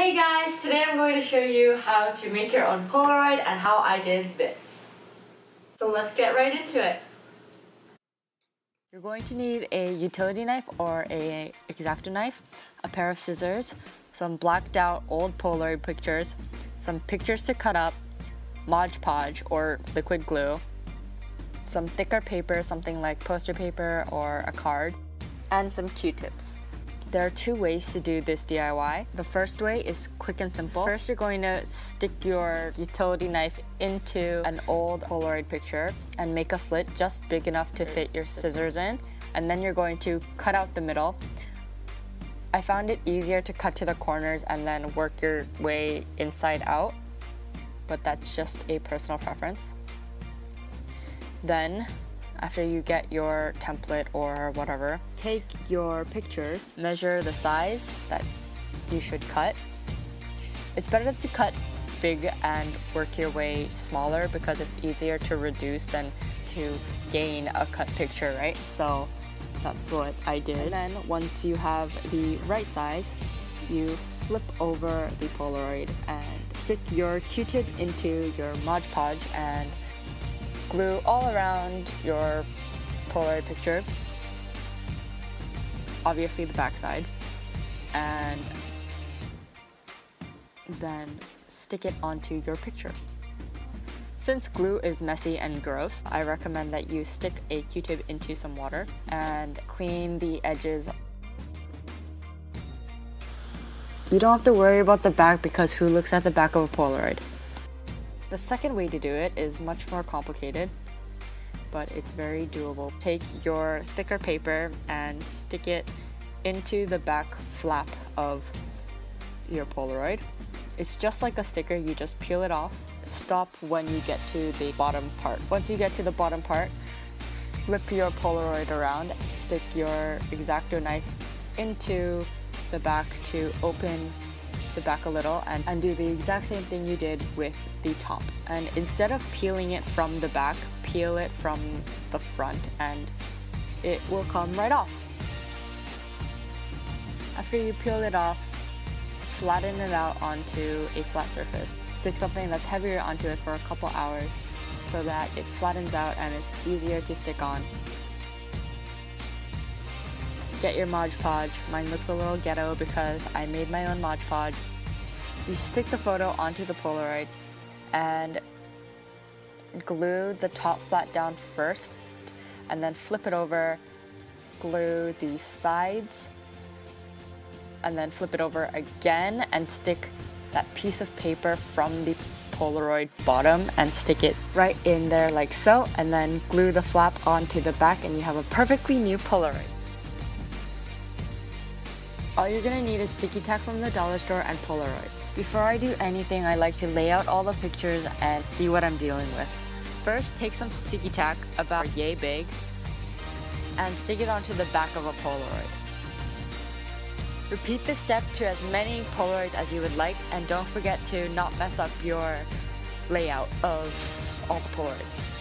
Hey guys, today I'm going to show you how to make your own Polaroid and how I did this. So let's get right into it. You're going to need a utility knife or a X-Acto knife, a pair of scissors, some blacked out old Polaroid pictures, some pictures to cut up, Mod Podge or liquid glue, some thicker paper, something like poster paper or a card, and some Q-tips. There are two ways to do this DIY. The first way is quick and simple. First, you're going to stick your utility knife into an old Polaroid picture and make a slit just big enough to fit your scissors in. And then you're going to cut out the middle. I found it easier to cut to the corners and then work your way inside out, but that's just a personal preference. Then, after you get your template or whatever, take your pictures, measure the size that you should cut. It's better to cut big and work your way smaller because it's easier to reduce than to gain a cut picture, right? So that's what I did. And then once you have the right size, you flip over the Polaroid and stick your Q-tip into your Mod Podge and glue all around your Polaroid picture, obviously the back side, and then stick it onto your picture. Since glue is messy and gross, I recommend that you stick a Q-tip into some water and clean the edges. You don't have to worry about the back because who looks at the back of a Polaroid? The second way to do it is much more complicated, but it's very doable. Take your thicker paper and stick it into the back flap of your Polaroid. It's just like a sticker, you just peel it off. Stop when you get to the bottom part. Once you get to the bottom part, flip your Polaroid around, stick your X-Acto knife into the back to open the back a little and do the exact same thing you did with the top. And instead of peeling it from the back, peel it from the front and it will come right off. After you peel it off, flatten it out onto a flat surface. Stick something that's heavier onto it for a couple hours so that it flattens out and it's easier to stick on. Get your Mod Podge. Mine looks a little ghetto because I made my own Mod Podge. You stick the photo onto the Polaroid and glue the top flat down first and then flip it over, glue the sides, and then flip it over again and stick that piece of paper from the Polaroid bottom and stick it right in there like so, and then glue the flap onto the back and you have a perfectly new Polaroid. All you're gonna need is sticky tack from the dollar store and Polaroids. Before I do anything, I like to lay out all the pictures and see what I'm dealing with. First, take some sticky tack about yay big and stick it onto the back of a Polaroid. Repeat this step to as many Polaroids as you would like, and don't forget to not mess up your layout of all the Polaroids.